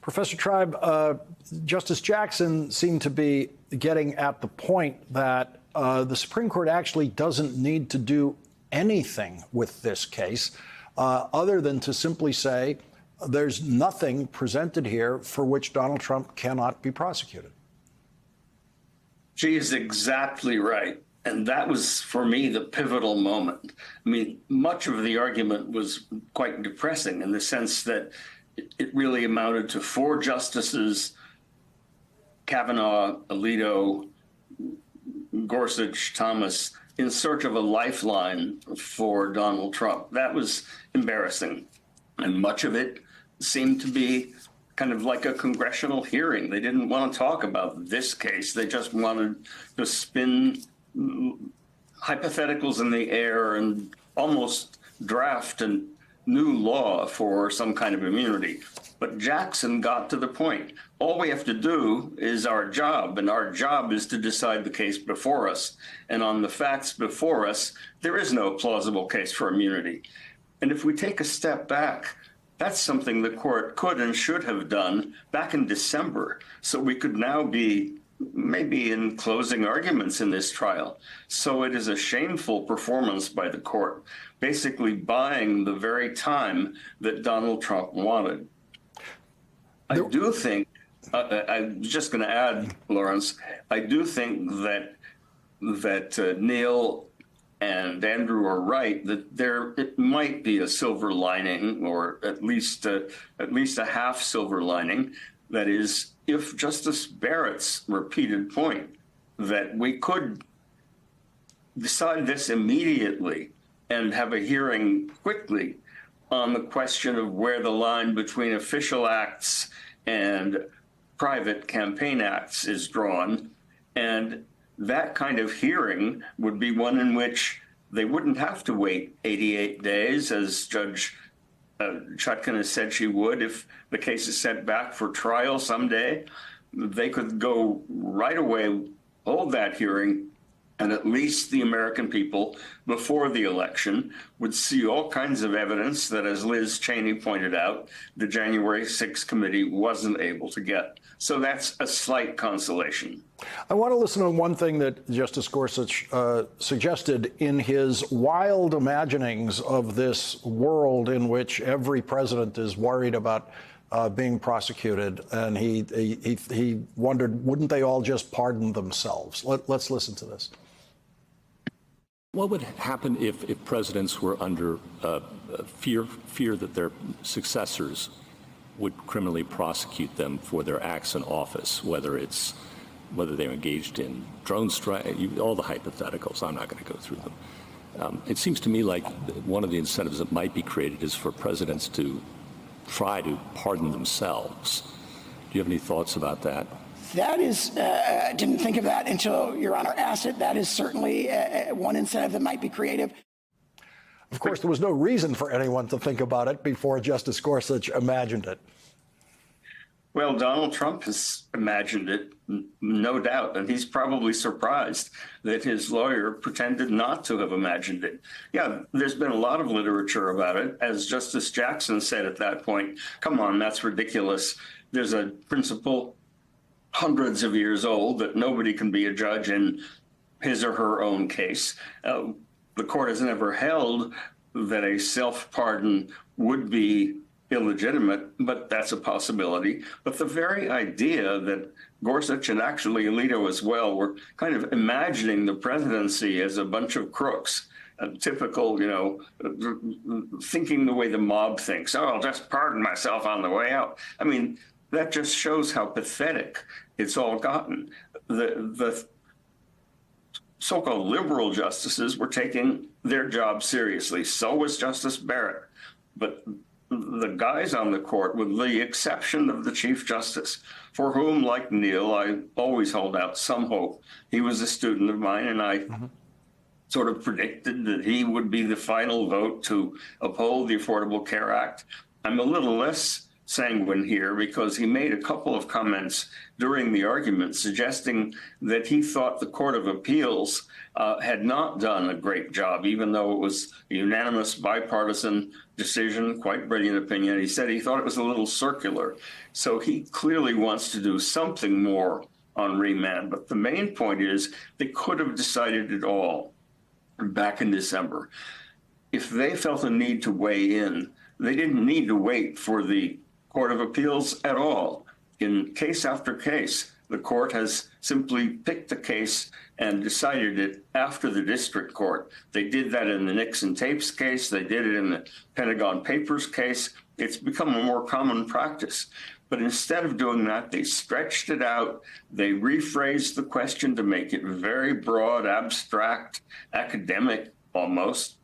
Professor Tribe, Justice Jackson seemed to be getting at the point that the Supreme Court actually doesn't need to do anything with this case other than to simply say there's nothing presented here for which Donald Trump cannot be prosecuted. She is exactly right. And that was, for me, the pivotal moment. I mean, much of the argument was quite depressing in the sense that it really amounted to four justices, Kavanaugh, Alito, Gorsuch, Thomas, in search of a lifeline for Donald Trump. That was embarrassing. And much of it seemed to be kind of like a congressional hearing. They didn't want to talk about this case. They just wanted to spin hypotheticals in the air and almost draft a new law for some kind of immunity. But Jackson got to the point. All we have to do is our job, and our job is to decide the case before us. And on the facts before us, there is no plausible case for immunity. And if we take a step back, that's something the court could and should have done back in December. So we could now be maybe in closing arguments in this trial. So it is a shameful performance by the court, basically buying the very time that Donald Trump wanted. I do think, I'm just going to add, Lawrence, I do think that Neil and Andrew are right that it might be a silver lining, or at least a half silver lining. That is, if Justice Barrett's repeated point that we could decide this immediately and have a hearing quickly on the question of where the line between official acts and private campaign acts is drawn, and that kind of hearing would be one in which they wouldn't have to wait 88 days, as Judge Chutkan has said she would. If the case is sent back for trial someday, they could go right away, hold that hearing, and at least the American people before the election would see all kinds of evidence that, as Liz Cheney pointed out, the January 6th committee wasn't able to get. So that's a slight consolation. I want to listen to one thing that Justice Gorsuch suggested in his wild imaginings of this world in which every president is worried about being prosecuted. And he wondered, wouldn't they all just pardon themselves? Let's listen to this. What would happen if presidents were under fear that their successors would criminally prosecute them for their acts in office, whether they're engaged in drone strike, all the hypotheticals? I'm not going to go through them. It seems to me like one of the incentives that might be created is for presidents to try to pardon themselves. Do you have any thoughts about that? That is, didn't think of that until Your Honor asked it. That is certainly one incentive that might be creative. Of course, there was no reason for anyone to think about it before Justice Gorsuch imagined it. Well, Donald Trump has imagined it, no doubt, and he's probably surprised that his lawyer pretended not to have imagined it. Yeah, there's been a lot of literature about it. As Justice Jackson said at that point, come on, that's ridiculous. There's a principle hundreds of years old that nobody can be a judge in his or her own case. The court has never held that a self-pardon would be illegitimate, but that's a possibility. But the very idea that Gorsuch and actually Alito as well were kind of imagining the presidency as a bunch of crooks, typical, thinking the way the mob thinks. Oh, I'll just pardon myself on the way out. I mean, that just shows how pathetic it's all gotten. The so-called liberal justices were taking their job seriously. So was Justice Barrett. But the guys on the court, with the exception of the Chief Justice, for whom, like Neil, I always hold out some hope. He was a student of mine, and I sort of predicted that he would be the final vote to uphold the Affordable Care Act. I'm a little less sanguine here because he made a couple of comments during the argument suggesting that he thought the Court of Appeals had not done a great job, even though it was a unanimous bipartisan decision, quite brilliant opinion. He said he thought it was a little circular. So he clearly wants to do something more on remand. But the main point is they could have decided it all back in December. If they felt a need to weigh in, they didn't need to wait for the Court of Appeals at all. In case after case, the court has simply picked a case and decided it after the district court. They did that in the Nixon tapes case. They did it in the Pentagon Papers case. It's become a more common practice. But instead of doing that, they stretched it out. They rephrased the question to make it very broad, abstract, academic almost.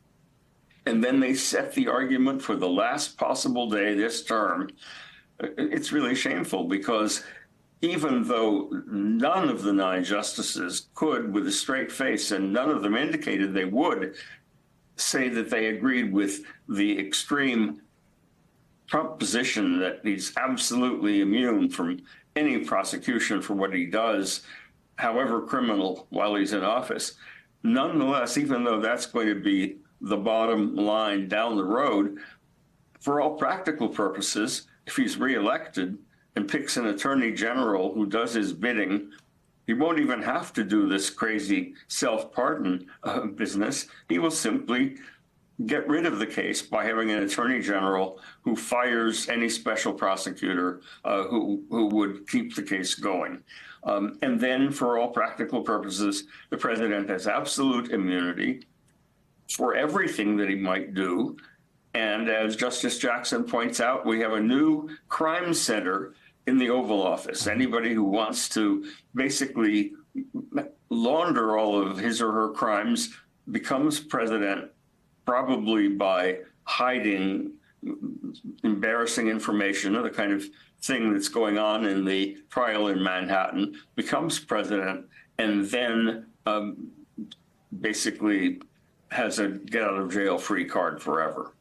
And then they set the argument for the last possible day this term. It's really shameful because even though none of the 9 justices could, with a straight face, and none of them indicated they would, say that they agreed with the extreme Trump position that he's absolutely immune from any prosecution for what he does, however criminal, while he's in office. Nonetheless, even though that's going to be the bottom line down the road, for all practical purposes, if he's reelected and picks an attorney general who does his bidding, he won't even have to do this crazy self-pardon business. He will simply get rid of the case by having an attorney general who fires any special prosecutor who would keep the case going. And then, for all practical purposes, the president has absolute immunity for everything that he might do. And as Justice Jackson points out, we have a new crime center in the Oval Office. Anybody who wants to basically launder all of his or her crimes becomes president, probably by hiding embarrassing information, or the kind of thing that's going on in the trial in Manhattan, becomes president, and then basically has a get out of jail free card forever.